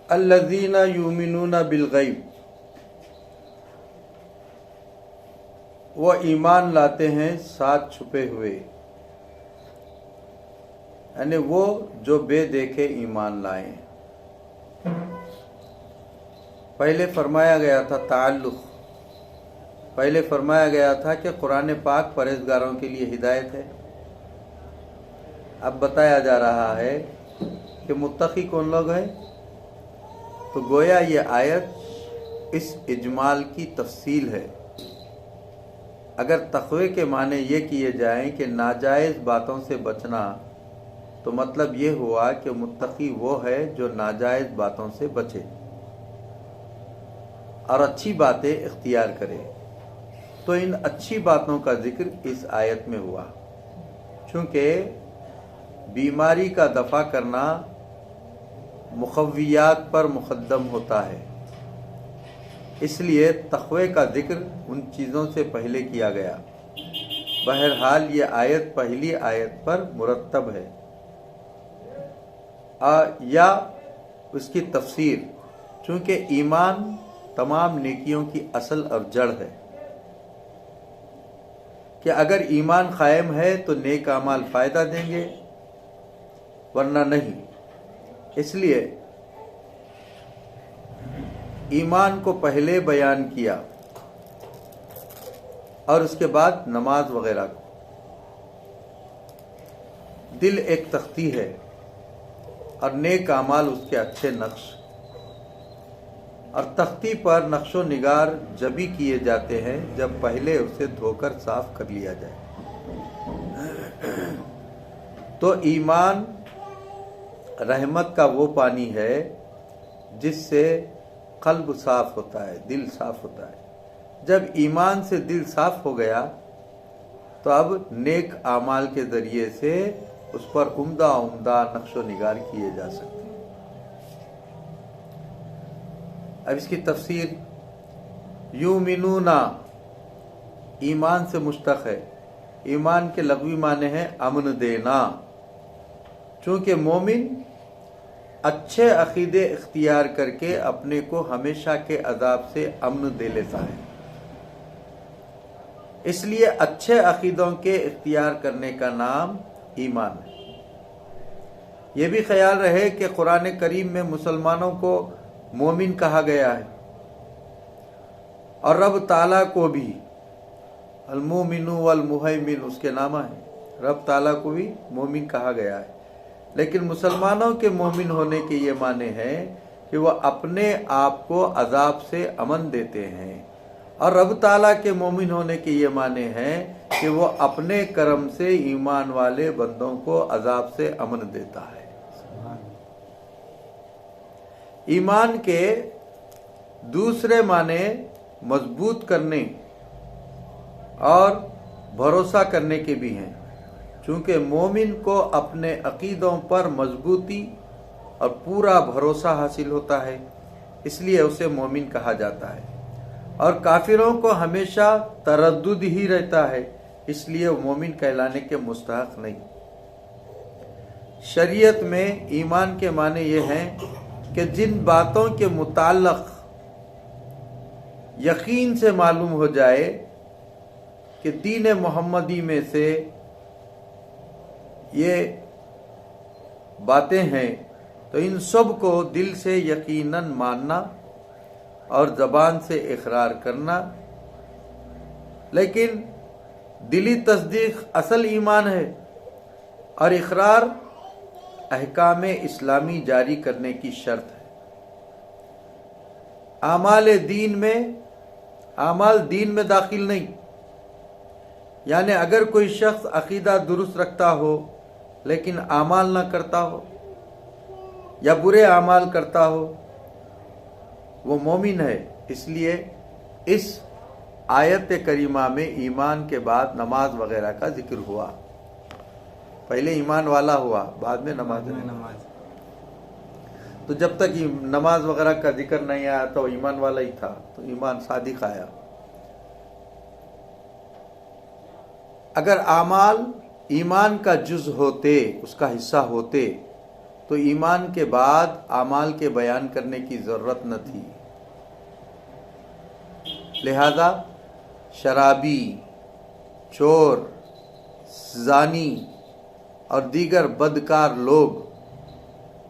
अल्लज़ीना युमिनूना बिलग़ैब, वो ईमान लाते हैं साथ छुपे हुए, यानी वो जो बेदेखे ईमान लाए। पहले फरमाया गया था ताल्लुक़, पहले फरमाया गया था कि कुरान पाक परहेज़गारों के लिए हिदायत है। अब बताया जा रहा है कि मुत्तक़ी कौन लोग हैं। तो गोया ये आयत इस इजमाल की तफसील है। अगर तक़वे के माने ये किए जाएं कि नाजायज़ बातों से बचना, तो मतलब ये हुआ कि मुत्तक़ी वो है जो नाजायज़ बातों से बचे और अच्छी बातें इख्तियार करे। तो इन अच्छी बातों का जिक्र इस आयत में हुआ। चूँकि बीमारी का दफ़ा करना मुख़व्वियात पर मुक़द्दम होता है, इसलिए तक़वे का जिक्र उन चीज़ों से पहले किया गया। बहरहाल ये आयत पहली आयत पर मुरत्तब है या उसकी तफसीर, चूँकि ईमान तमाम नेकियों की असल और जड़ है कि अगर ईमान कायम है तो नेक अमाल फ़ायदा देंगे, वरना नहीं। इसलिए ईमान को पहले बयान किया और उसके बाद नमाज वगैरह को। दिल एक तख्ती है और नेक अमाल उसके अच्छे नक्श, और तख्ती पर नक्शो निगार जब भी किए जाते हैं जब पहले उसे धोकर साफ कर लिया जाए। तो ईमान रहमत का वो पानी है जिससे कल्ब साफ होता है, दिल साफ होता है। जब ईमान से दिल साफ हो गया तो अब नेक आमाल के ज़रिए से उस पर उम्दा उम्दा नक्शो निगार किए जा सकते हैं। अब इसकी तफसीर, युमिनूना ईमान से मुश्तक़ है। ईमान के लग़वी माने हैं अमन देना। चूँकि मोमिन अच्छे अक़ीदे इख्तियार करके अपने को हमेशा के अज़ाब से अमन दे लेता है, इसलिए अच्छे अक़ीदों के इख्तियार करने का नाम ईमान है। ये भी ख्याल रहे कि कुरान करीम में मुसलमानों को मोमिन कहा गया है और रब ताला को भी अल-मुमिनु वल-मुहैमिन उसके नामा है। रब ताला को भी मोमिन कहा गया है, लेकिन मुसलमानों के मोमिन होने के ये माने हैं कि वह अपने आप को अजाब से अमन देते हैं, और रब ताला के मोमिन होने के ये माने हैं कि वो अपने करम से ईमान वाले बंदों को अजाब से अमन देता है। ईमान के दूसरे माने मजबूत करने और भरोसा करने के भी हैं। चूँकि मोमिन को अपने अकीदों पर मजबूती और पूरा भरोसा हासिल होता है, इसलिए उसे मोमिन कहा जाता है। और काफिरों को हमेशा तरद्दुद ही रहता है, इसलिए वो मोमिन कहलाने के मुस्तहक नहीं। शरीयत में ईमान के माने ये हैं कि जिन बातों के मुताल्लिक़ यकीन से मालूम हो जाए कि दीन मोहम्मदी में से ये बातें हैं, तो इन सब को दिल से यकीनन मानना और ज़बान से इकरार करना। लेकिन दिली तस्दीक असल ईमान है और इकरार अहकाम इस्लामी जारी करने की शर्त है। आमाल दीन में दाखिल नहीं, यानी अगर कोई शख्स अकीदा दुरुस्त रखता हो लेकिन आमाल ना करता हो या बुरे आमाल करता हो, वो मोमिन है। इसलिए इस आयत करीमा में ईमान के बाद नमाज वगैरह का जिक्र हुआ। पहले ईमान वाला हुआ, बाद में नमाज। तो जब तक नमाज वगैरह का जिक्र नहीं आया तो ईमान वाला ही था, तो ईमान सादिक आया। अगर आमाल ईमान का जुज़ होते, उसका हिस्सा होते, तो ईमान के बाद आमाल के बयान करने की ज़रूरत न थी। लिहाजा शराबी, चोर, जानी और दीगर बदकार लोग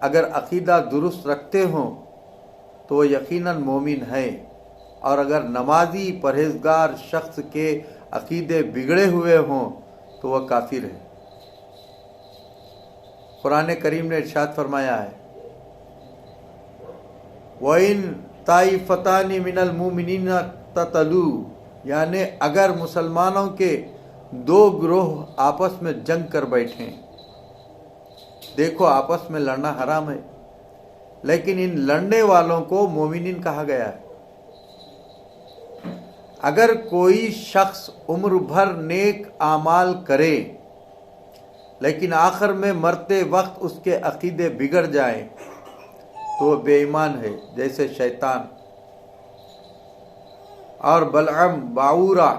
अगर अकीदा दुरुस्त रखते हों तो वो यकीनन मोमिन है, और अगर नमाजी परहेजगार शख्स के अकीदे बिगड़े हुए हों तो वह काफिर है। कुरान करीम ने इरशाद फरमाया है, वइन ताइफतानी मिनल मुमिनीना ततलू, यानी अगर मुसलमानों के दो ग्रोह आपस में जंग कर बैठें, देखो आपस में लड़ना हराम है, लेकिन इन लड़ने वालों को मोमिनीन कहा गया है। अगर कोई शख्स उम्र भर नेक आमाल करे लेकिन आखिर में मरते वक्त उसके अकीदे बिगड़ जाएं तो वह बेईमान है, जैसे शैतान। और बलअम बाऊरा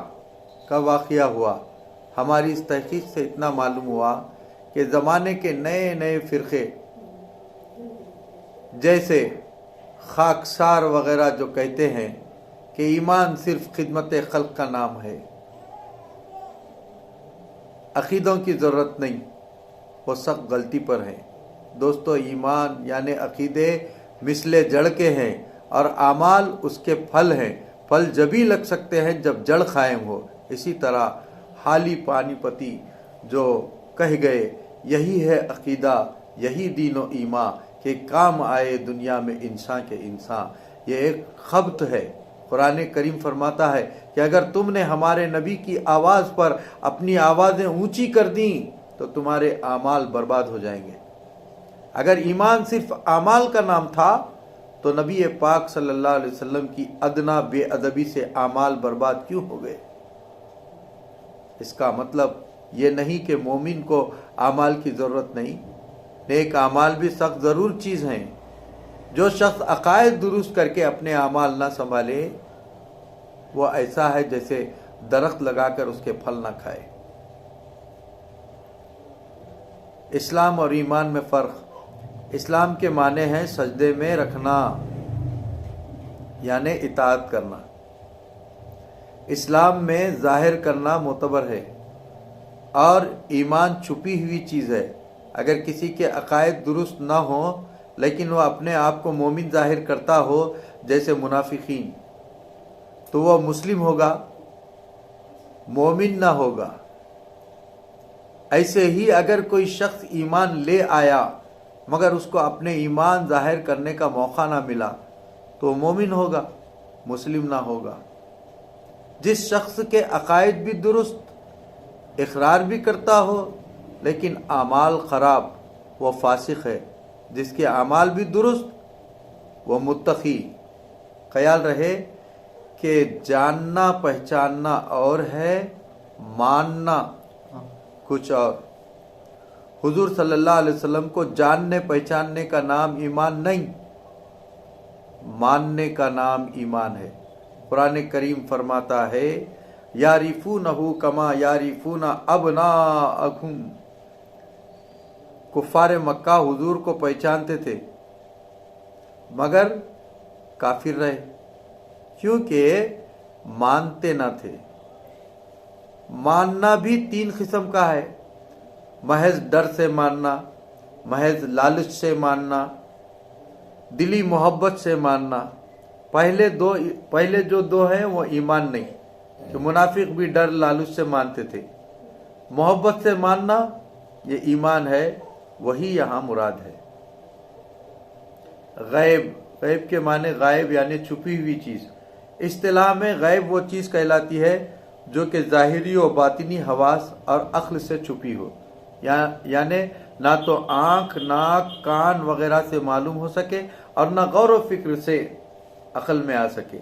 का वाक़या हुआ। हमारी इस तहकीक से इतना मालूम हुआ कि ज़माने के नए नए फ़िरक़े जैसे खाकसार वग़ैरह जो कहते हैं कि ईमान सिर्फ खिदमत खल्क़ का नाम है, अक़ीदों की ज़रूरत नहीं, वो सब गलती पर है। दोस्तों, ईमान यानी अक़ीदे मिसले जड़ के हैं और आमाल उसके फल हैं। फल जभी लग सकते हैं जब जड़ कायम हो। इसी तरह हाली पानीपती जो कह गए, यही है अक़ीदा, यही दीनो ईमान के काम आए दुनिया में इंसान के इंसान। ये एक खब्त है। कुरान करीम फरमाता है कि अगर तुमने हमारे नबी की आवाज़ पर अपनी आवाज़ें ऊंची कर दी तो तुम्हारे आमाल बर्बाद हो जाएंगे। अगर ईमान सिर्फ आमाल का नाम था तो नबी पाक सल्लल्लाहु अलैहि वसल्लम की अदना बेअदबी से आमाल बर्बाद क्यों हो गए? इसका मतलब ये नहीं कि मोमिन को आमाल की ज़रूरत नहीं। नेक आमाल भी सख्त ज़रूर चीज़ हैं। जो शख्स अकायद दुरुस्त करके अपने आमाल ना संभाले वो ऐसा है जैसे दरख्त लगाकर उसके फल ना खाए। इस्लाम और ईमान में फ़र्क। इस्लाम के माने हैं सजदे में रखना यानी इताअत करना। इस्लाम में ज़ाहिर करना मोतबर है और ईमान छुपी हुई चीज़ है। अगर किसी के अकायद दुरुस्त ना हो लेकिन वह अपने आप को मोमिन ज़ाहिर करता हो, जैसे मुनाफिकीन, तो वह मुस्लिम होगा, मोमिन ना होगा। ऐसे ही अगर कोई शख्स ईमान ले आया मगर उसको अपने ईमान ज़ाहिर करने का मौका ना मिला तो मोमिन होगा, मुस्लिम ना होगा। जिस शख्स के अकायद भी दुरुस्त, इकरार भी करता हो लेकिन आमाल ख़राब, वो फासिक है। जिसके आमाल भी दुरुस्त, वो मुत्तकी। ख्याल रहे कि जानना पहचानना और है, मानना कुछ और। हुजूर सल्लल्लाहु अलैहि वसल्लम को जानने पहचानने का नाम ईमान नहीं, मानने का नाम ईमान है। कुरान करीम फरमाता है, यारिफूनहु कमा यारिफूना अबनाअहुम। कुफ़ार मक्का हुजूर को पहचानते थे मगर काफिर रहे, क्योंकि मानते न थे। मानना भी तीन किस्म का है, महज डर से मानना, महज लालच से मानना, दिली मोहब्बत से मानना। पहले जो दो हैं वो ईमान नहीं, कि मुनाफिक भी डर लालच से मानते थे। मोहब्बत से मानना ये ईमान है, वही यहाँ मुराद है। गैब, गैब के माने गायब यानी छुपी हुई चीज़। इस्तिलाह में गैब वो चीज़ कहलाती है जो कि ज़ाहिरी और बातिनी हवास और अक्ल से छुपी हो, यानी ना तो आँख, नाक, कान वगैरह से मालूम हो सके और ना गौर व फिक्र से अक्ल में आ सके।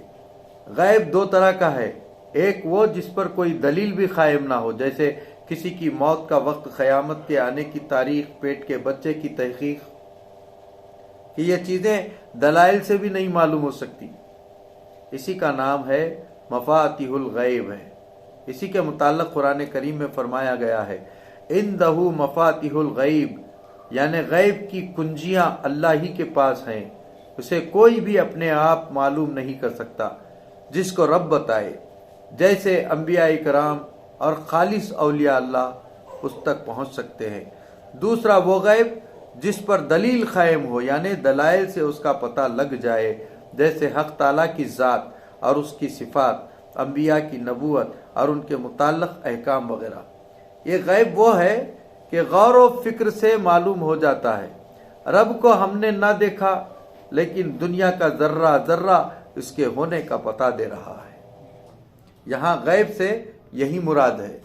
गैब दो तरह का है, एक वो जिस पर कोई दलील भी कायम ना हो, जैसे किसी की मौत का वक्त, क़यामत के आने की तारीख, पेट के बच्चे की तहकीक, कि ये चीज़ें दलाइल से भी नहीं मालूम हो सकती। इसी का नाम है मफातिहुल गैब है। इसी के मुताल्लिक़ कुरान करीम में फरमाया गया है, इंदहु मफातिहुल गैब यानी गैब की कुंजियां अल्लाह ही के पास हैं, उसे कोई भी अपने आप मालूम नहीं कर सकता, जिसको रब बताए। जैसे अंबिया इकराम और खालिस औलिया अल्लाह उस तक पहुंच सकते हैं। दूसरा वो गैब जिस पर दलील कायम हो, यानी दलाइल से उसका पता लग जाए, जैसे हक ताला की ज़ात और उसकी सिफात, अंबिया की नबूवत और उनके मुताल्लिक़ अहकाम वगैरह। ये गैब वो है कि गौर व फिक्र से मालूम हो जाता है। रब को हमने ना देखा, लेकिन दुनिया का जर्रा जर्रा इसके होने का पता दे रहा है। यहाँ गैब से यही मुराद है।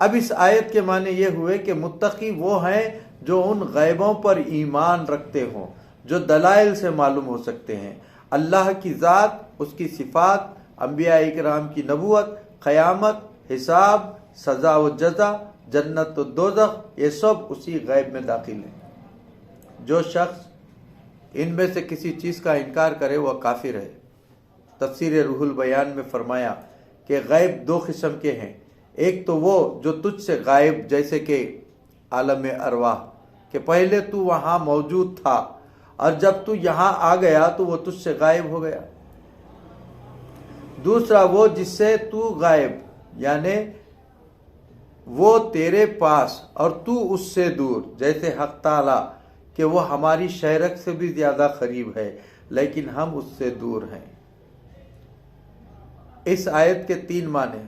अब इस आयत के माने ये हुए कि मुत्तकी वो हैं जो उन गैबों पर ईमान रखते हों जो दलाइल से मालूम हो सकते हैं। अल्लाह की ज़ात, उसकी सिफात, अंबिया इकराम की नबूवत, क़यामत, हिसाब, सज़ा व जज़ा, जन्नत व दोज़ख, ये सब उसी गैब में दाखिल है। जो शख्स इनमें से किसी चीज़ का इनकार करे वह काफिर है। तफसीर रूहुल बयान में फरमाया कि गैब दो किस्म के हैं। एक तो वो जो तुझसे गायब, जैसे कि आलम अरवाह, कि पहले तू वहाँ मौजूद था और जब तू यहाँ आ गया तो वो तुझसे गायब हो गया। दूसरा वो जिससे तू गायब, यानी वो तेरे पास और तू उससे दूर, जैसे हक ताला कि वो हमारी शहरक से भी ज्यादा करीब है लेकिन हम उससे दूर हैं। इस आयत के तीन माने।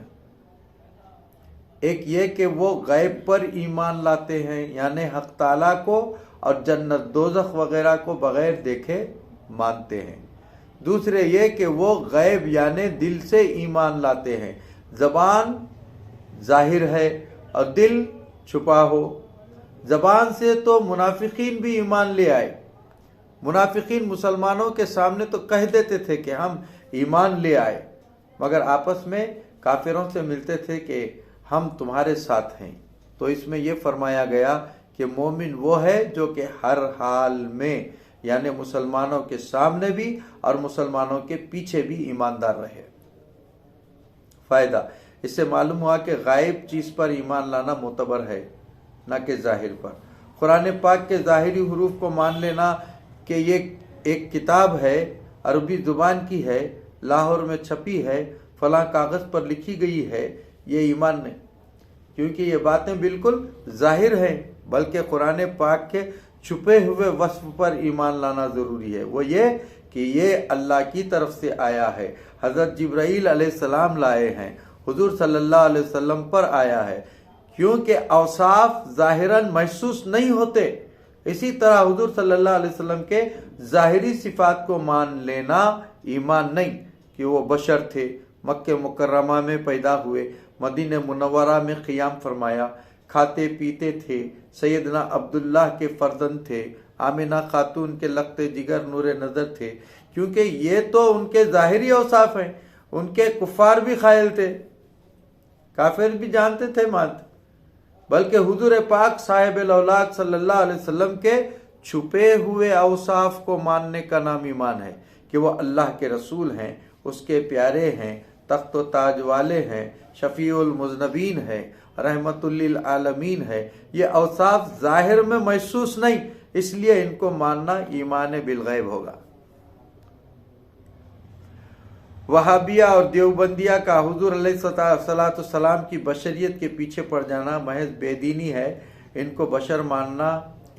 एक ये कि वो गैब पर ईमान लाते हैं, यानी हक ताला को और जन्नत दोज़ख वगैरह को बगैर देखे मानते हैं। दूसरे ये कि वो गैब यानी दिल से ईमान लाते हैं। ज़बान जाहिर है और दिल छुपा हो। ज़बान से तो मुनाफिकीन भी ईमान ले आए। मुनाफिकीन मुसलमानों के सामने तो कह देते थे कि हम ईमान ले आए, मगर आपस में काफिरों से मिलते थे कि हम तुम्हारे साथ हैं। तो इसमें यह फरमाया गया कि मोमिन वो है जो कि हर हाल में, यानी मुसलमानों के सामने भी और मुसलमानों के पीछे भी ईमानदार रहे। फायदा इससे मालूम हुआ कि गायब चीज पर ईमान लाना मोतबर है, न कि जाहिर पर। कुरान पाक के जाहिरी हुरूफ को मान लेना कि ये एक किताब है, अरबी जुबान की है, लाहौर में छपी है, फलां कागज पर लिखी गई है, ये ईमान नहीं, क्योंकि ये बातें बिल्कुल जाहिर हैं। बल्कि कुरान पाक के छुपे हुए वस्फ पर ईमान लाना जरूरी है। वो ये कि ये अल्लाह की तरफ से आया है, हजरत जिब्राईल अलैहिस्सलाम लाए हैं, हुजूर सल्लल्लाहु अलैहि वसल्लम पर आया है। क्योंकि औसाफ जाहिरन महसूस नहीं होते, इसी तरह हुजूर सल्लल्लाहु अलैहि वसल्लम के जाहिरी सिफात को मान लेना ईमान नहीं कि वो बशर थे, मक्के मुकर्रमा में पैदा हुए, मदीने मुनव्वरा में क़ियाम फरमाया, खाते पीते थे, सैयदना अब्दुल्लाह के फर्जंद थे, आमिना खातून के लखते जिगर नूरे नजर थे। क्योंकि ये तो उनके जाहिरी औसाफ हैं। उनके कुफार भी खायल थे, काफिर भी जानते थे, मानते। बल्कि हुजूर पाक साहिब औलाद सल्लल्लाहु अलैहि वसल्लम के छुपे हुए औसाफ को मानने का नाम ईमान है कि वो अल्लाह के रसूल हैं, उसके प्यारे हैं, तख्त व ताज वाले हैं, शफीउल मुज़नबीन है, रहमतुल लिल आलमीन है। ये औसाफ जाहिर में महसूस नहीं, इसलिए इनको मानना ईमान बिलगैब होगा। वहाबिया और देवबंदिया का हुजूर अलैहिस्सलाम की बशरियत के पीछे पड़ जाना महज बेदीनी है। इनको बशर मानना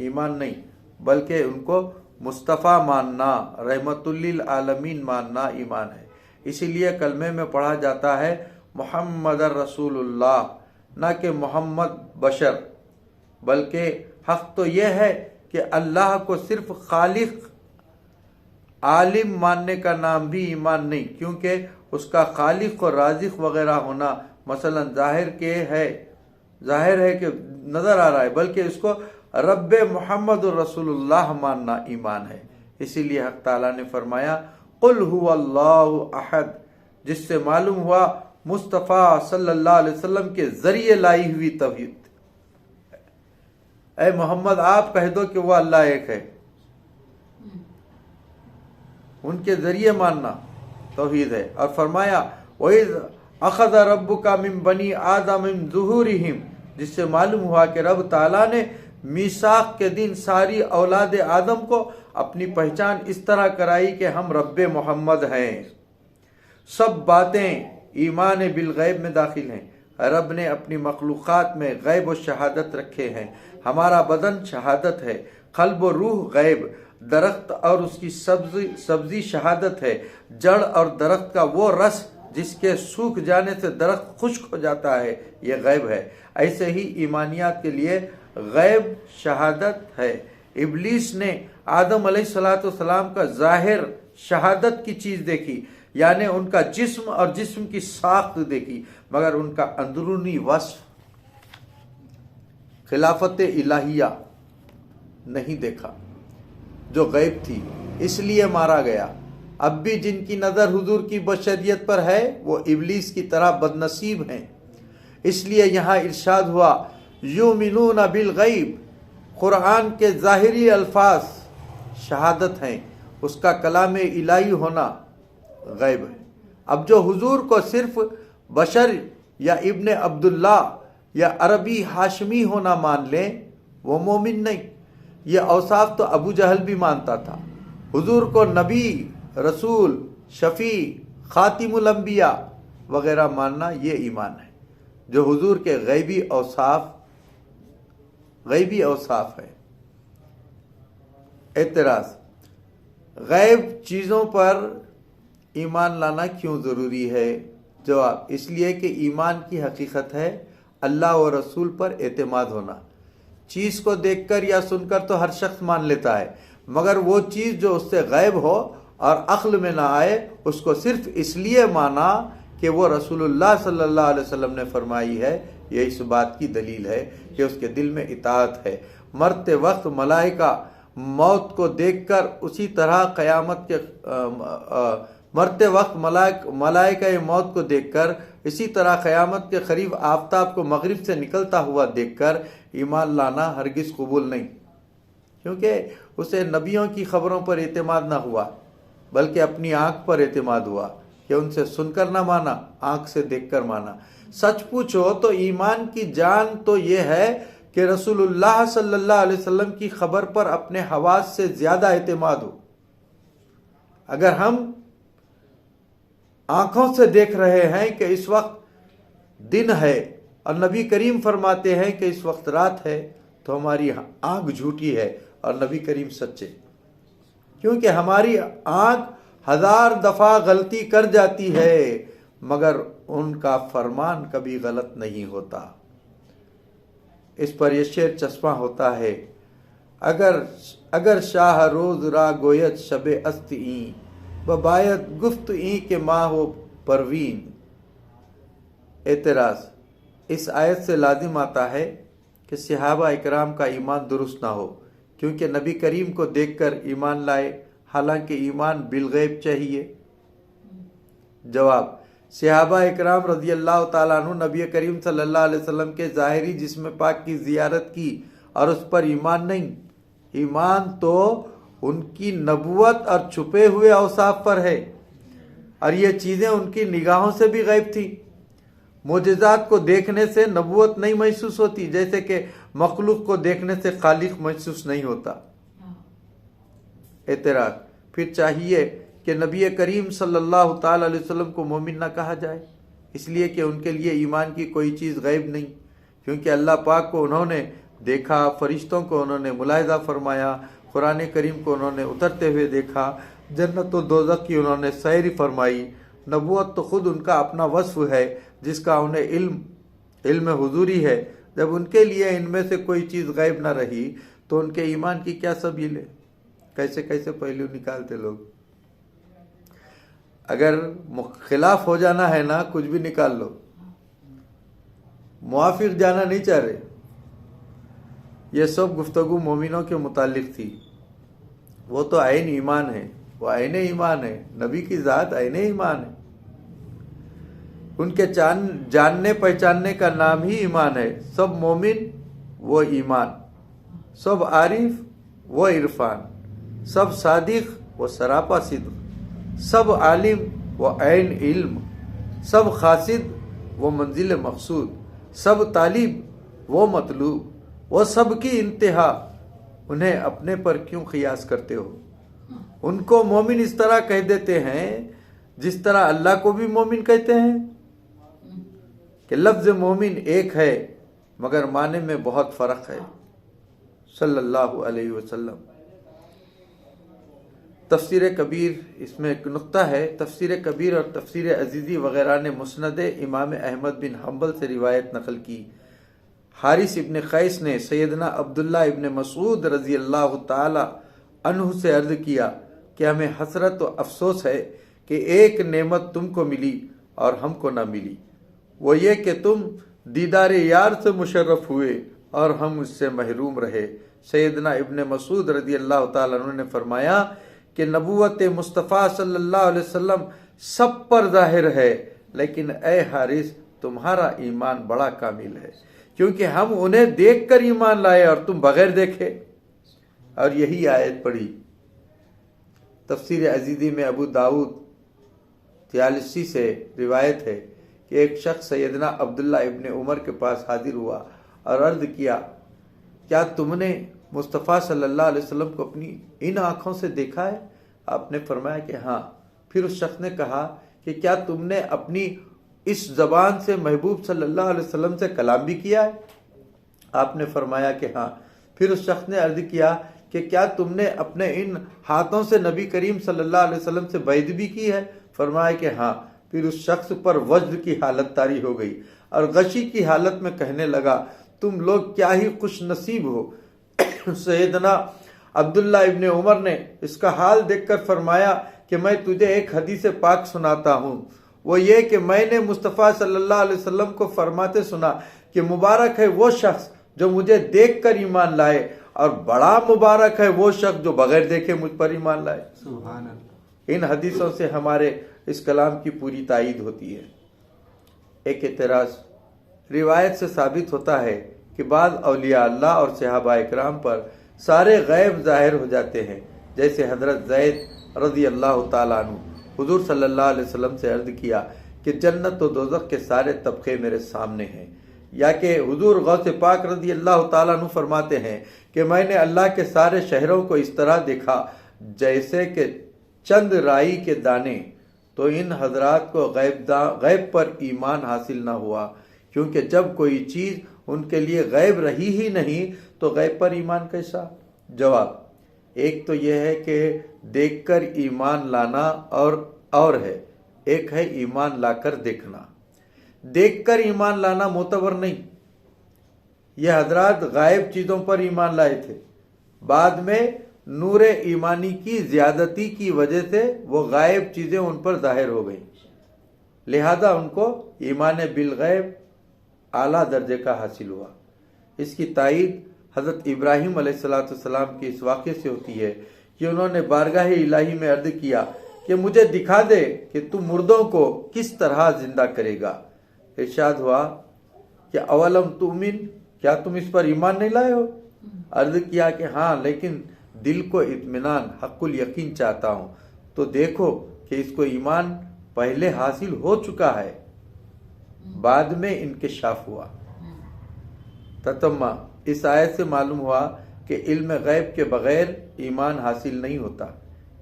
ईमान नहीं, बल्कि उनको मुस्तफ़ा मानना, रहमतुल लिल आलमीन मानना ईमान है। इसीलिए कलमे में पढ़ा जाता है मुहम्मद रसूलुल्लाह, न कि मोहम्मद बशर। बल्कि हक तो यह है कि अल्लाह को सिर्फ खालिक आलिम मानने का नाम भी ईमान नहीं, क्योंकि उसका खालिक और राज़िक वगैरह होना मसलन जाहिर है कि नजर आ रहा है, बल्कि इसको रब्बे मोहम्मद रसूलुल्लाह मानना ईमान है। इसीलिए हक ताला ने फरमाया कुल हुवल्लाहु अहद, जिससे मालूम हुआ मुस्तफ़ा सल्लल्लाहु अलैहि वसल्लम के जरिए लाई हुई तौहीद। ऐ मोहम्मद आप कह दो कि वह अल्लाह एक है, उनके जरिए मानना तौहीद है। और फरमाया वइज़ अख़ज़ रब्बुका मिन बनी आदम मिन ज़ुहूरिहिम, जिससे मालूम हुआ कि रब ताला ने मीसाक के दिन सारी औलाद आदम को अपनी पहचान इस तरह कराई कि हम रब्बे मोहम्मद हैं। सब बातें ईमान बिल गैब में दाखिल हैं। रब ने अपनी मखलूक़ात में गैब और शहादत रखे हैं। हमारा बदन शहादत है, क़ल्ब और रूह गैब, दरख्त और उसकी सब्जी शहादत है, जड़ और दरख्त का वो रस जिसके सूख जाने से दरख्त खुश्क हो जाता है, ये गैब है। ऐसे ही ईमानियात के लिए गैब शहादत है। इब्लीस ने आदम अलैहिस्सलाम का जाहिर शहादत की चीज देखी, यानी उनका जिस्म और जिस्म की साख्त देखी, मगर उनका अंदरूनी वस्फ खिलाफत इलाहिया नहीं देखा जो गैब थी, इसलिए मारा गया। अब भी जिनकी नजर हुजूर की बशरियत पर है वो इब्लीस की तरह बदनसीब हैं। इसलिए यहाँ इरशाद हुआ युमिनून बिल गैब, कुरान के ज़ाहिरी अल्फाज शहादत हैं, उसका कलाम इलाही होना गैब है। अब जो हुजूर को सिर्फ बशर या इब्ने अब्दुल्ला या अरबी हाशमी होना मान लें वो मोमिन नहीं। ये औसाफ तो अबू जहल भी मानता था। हुजूर को नबी, रसूल, शफी, खातिमुल अंबिया वगैरह मानना ये ईमान है। जो हुजूर के गैबी औसाफ है। एतराज, गैब चीज़ों पर ईमान लाना क्यों ज़रूरी है? जवाब, इसलिए कि ईमान की हकीकत है अल्लाह और रसूल पर एतमाद होना। चीज़ को देखकर या सुनकर तो हर शख्स मान लेता है, मगर वो चीज़ जो उससे गैब हो और अक्ल में ना आए, उसको सिर्फ इसलिए माना कि वो रसूलुल्लाह सल्लल्लाहु अलैहि वसल्लम ने फरमाई है, ये इस बात की दलील है कि उसके दिल में इताअत है। मरते वक्त मलाइका मौत को देखकर उसी तरह क़यामत के मरते वक्त मलाइका मौत को देखकर इसी तरह क़यामत के करीब आफताब को मगरिब से निकलता हुआ देखकर ईमान लाना हरगिज़ कबूल नहीं, क्योंकि उसे नबियों की खबरों पर एतमाद ना हुआ, बल्कि अपनी आंख पर एतमाद हुआ कि उनसे सुनकर ना माना, आंख से देखकर माना। सच पूछो तो ईमान की जान तो ये है कि रसूलुल्लाह सल्लल्लाहु अलैहि वसल्लम की खबर पर अपने हवास से ज्यादा एतमाद हो। अगर हम आंखों से देख रहे हैं कि इस वक्त दिन है और नबी करीम फरमाते हैं कि इस वक्त रात है, तो हमारी आंख झूठी है और नबी करीम सच्चे, क्योंकि हमारी आंख 1000 दफा गलती कर जाती है मगर उनका फरमान कभी गलत नहीं होता। इस पर यह शेर चश्मा होता है, अगर शाह रोज रा गोयत शबे अस्त ई बबायत गुफ्त ई के माँ हो परवीन। एतराज, इस आयत से लाजिम आता है कि सहाबा इकराम का ईमान दुरुस्त ना हो, क्योंकि नबी करीम को देखकर ईमान लाए, हालांकि ईमान बिलगैब चाहिए। जवाब, सहाबा इकराम रज़ियल्लाहु ताला अन्हु नबी करीम सल्लल्लाहु अलैहि वसल्लम के ज़ाहिरी जिस्म पाक की ज़ियारत की और उस पर ईमान नहीं। ईमान तो उनकी नबुवत और छुपे हुए औसाफ पर है, और ये चीज़ें उनकी निगाहों से भी गैब थी। मोजज़ात को देखने से नबुवत नहीं महसूस होती, जैसे कि मखलूक को देखने से खालिक महसूस नहीं होता। एतराज, फिर चाहिए कि नबी करीम सल्लल्लाहु ताला अलैहि वसल्लम को मोमिन ना कहा जाए, इसलिए कि उनके लिए ईमान की कोई चीज़ गैब नहीं, क्योंकि अल्लाह पाक को उन्होंने देखा, फरिश्तों को उन्होंने मुलाहिज़ा फरमाया, कुरान करीम को उन्होंने उतरते हुए देखा, जन्नत और दोज़ख की उन्होंने सैर फरमाई। नबुवत तो खुद उनका अपना वस्फ है जिसका उन्हें इल्म हुजूरी है। जब उनके लिए इनमें से कोई चीज़ गैब ना रही तो उनके ईमान की क्या सबील है? कैसे कैसे पहलू निकालते लोग। अगर खिलाफ हो जाना है ना, कुछ भी निकाल लो, मुआफिक जाना नहीं चाह रहे। ये सब गुफ्तगू मोमिनों के मुतालिक थी। वो तो ऐन ईमान है, वो ऐन ईमान है, नबी की ज़ात ऐन ईमान है। उनके जानने पहचानने का नाम ही ईमान है। सब मोमिन वो ईमान, सब आरिफ वो इरफान, सब सादिक वो सरापा सिद्क, सब आलिम वो ऐन इल्म, सब खासिद वो मंजिल मकसूद, सब तालिब वो मतलूब, वो सबकी इंतहा, उन्हें अपने पर क्यों क़ियास करते हो? उनको मोमिन इस तरह कह देते हैं जिस तरह अल्लाह को भी मोमिन कहते हैं कि लफ्ज़ मोमिन एक है मगर माने में बहुत फ़र्क है। सल्लल्लाहु अलैहि वसल्लम। तफसीर कबीर, इसमें एक नुक्ता है, तफसीर कबीर और तफसीर अजीज़ी वगैरह ने मुस्नद इमाम अहमद बिन हम्बल से रिवायत नकल की। हारिस इब्न कैस ने सैयदना अब्दुल्ला इब्न मसूद रज़ी अल्लाह ताला अन्हु से अर्ज़ किया कि हमें हसरत व अफसोस है कि एक नेमत तुमको मिली और हमको ना मिली, वो ये कि तुम दीदार यार से मुशर्रफ हुए और हम उससे महरूम रहे। सैयदना इब्न मसूद रज़ी अल्लाह ताला अन्हु ने फरमाया कि नबूवत मुस्तफ़ा सल्लल्लाहु अलैहि वसल्लम सब पर जाहिर है, लेकिन ए हारिस तुम्हारा ईमान बड़ा कामिल है, क्योंकि हम उन्हें देखकर ईमान लाए और तुम बगैर देखे। और यही आयत पढ़ी। तफसीर अजीज़ी में अबू दाऊद 43 से रिवायत है कि एक शख्स सैयदना अब्दुल्ला इब्न उमर के पास हाजिर हुआ और अर्ज़ किया, क्या तुमने मुस्तफ़ा सल्लल्लाहु अलैहि वसल्लम को अपनी इन आँखों से देखा है? आपने फरमाया कि हाँ। फिर उस शख्स ने कहा कि क्या तुमने अपनी इस ज़बान से महबूब सल्लल्लाहु अलैहि वसल्लम से कलाम भी किया है? आपने फरमाया कि हाँ। फिर उस शख्स ने अर्ज़ किया कि क्या तुमने अपने इन हाथों से नबी करीम सल्लल्लाहु अलैहि वसल्लम से बैत भी की है? फरमाया कि हाँ। फिर उस शख्स पर वज्द की हालत तारी हो गई और गशी की हालत में कहने लगा, तुम लोग क्या ही खुश नसीब हो। सैयदना अब्दुल्ला इब्न उमर ने इसका हाल देखकर फरमाया कि मैं तुझे एक हदीस पाक सुनाता हूँ, वो ये कि मैंने मुस्तफ़ा सल्लल्लाहु अलैहि वसल्लम को फरमाते सुना कि मुबारक है वो शख्स जो मुझे देखकर ईमान लाए और बड़ा मुबारक है वो शख्स जो बगैर देखे मुझ पर ईमान लाए। सुभान अल्लाह। इन हदीसों से हमारे इस कलाम की पूरी तायीद होती है। एक एतराज़, रिवायत से साबित होता है कि बाद औलिया अल्लाह और सहाबा इकराम पर सारे गैब जाहिर हो जाते हैं, जैसे हजरत ज़ैद रज़ी अल्लाह ताला अन्हु हुजूर सल्लल्लाहु अलैहि वसल्लम से अर्ज़ किया कि जन्नत और दोज़ख के सारे तबक़े मेरे सामने हैं, या कि हुजूर गौसे पाक रज़ी अल्लाह ताला अन्हु फरमाते हैं कि मैंने अल्लाह के सारे शहरों को इस तरह देखा जैसे कि चंद राई के दाने। तो इन हजरात को गैब पर ईमान हासिल ना हुआ, क्योंकि जब कोई चीज़ उनके लिए गैब रही ही नहीं तो गैब पर ईमान कैसा? जवाब, एक तो यह है कि देखकर ईमान लाना और है, एक है ईमान लाकर देखना। देखकर ईमान लाना मोतबर नहीं। यह हजरात गायब चीज़ों पर ईमान लाए थे, बाद में नूर ईमानी की ज़्यादती की वजह से वो गायब चीज़ें उन पर जाहिर हो गई, लिहाजा उनको ईमान बिल गैब आला दर्जे का हासिल हुआ। इसकी तायीद हज़रत इब्राहीम अलैहिस्सलाम के इस वाक़े से होती है कि उन्होंने बारगाह इलाही में अर्ज़ किया कि मुझे दिखा दे कि तू मुर्दों को किस तरह जिंदा करेगा। इरशाद हुआ कि अवलम तुमिन, क्या तुम इस पर ईमान नहीं लाए हो? अर्ज़ किया कि हाँ, लेकिन दिल को इत्मीनान हक़्क़ुल यकीन चाहता हूँ। तो देखो कि इसको ईमान पहले हासिल हो चुका है, बाद में इंकिशाफ हुआ। ततम्मा, इस आयत से मालूम हुआ कि इल्म गैब के बगैर ईमान हासिल नहीं होता,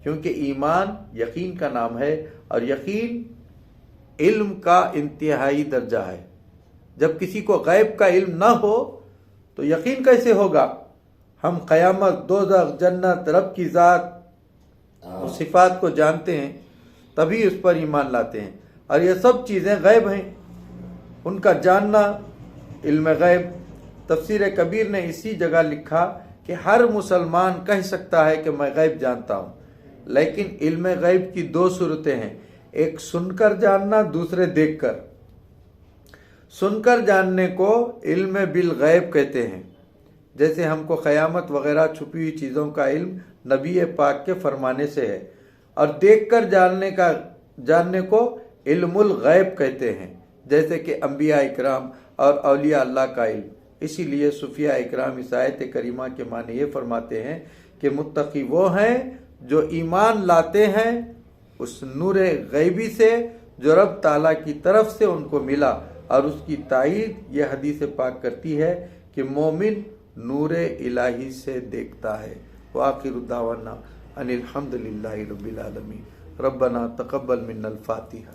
क्योंकि ईमान यकीन का नाम है और यकीन इल्म का इंतहाई दर्जा है। जब किसी को गैब का इल्म ना हो तो यकीन कैसे होगा? हम क़यामत, दोज़ख, जन्नत, रब की ज़ात और सिफ़ात को जानते हैं, तभी उस पर ईमान लाते हैं, और ये सब चीज़ें गैब हैं, उनका जानना इल्म गैब। तफसीर कबीर ने इसी जगह लिखा कि हर मुसलमान कह सकता है कि मैं गैब जानता हूँ, लेकिन इल्म गैब की दो सूरतें हैं, एक सुनकर जानना, दूसरे देखकर। सुनकर जानने को इल्म बिल गैब कहते हैं, जैसे हमको क़यामत वगैरह छुपी हुई चीज़ों का इल्म नबी पाक के फरमाने से है, और देखकर जानने को इल्मुल गैब कहते हैं, जैसे कि अंबिया इकराम और औलिया अल्लाह का इल्म। इसीलिए सूफिया इकराम इस आयत करीमा के माने ये फरमाते हैं कि मुत्तकी वो हैं जो ईमान लाते हैं उस नूर गैबी से जो रब ताला की तरफ से उनको मिला, और उसकी तायीद यह हदीस पाक करती है कि मोमिन नूरे इलाही से देखता है। वाखिर दावाना अनिल हम्दुलिल्लाहि रब्बिल आलमीन। रब्बना तक़ब्बल मिन्नल फातिहा।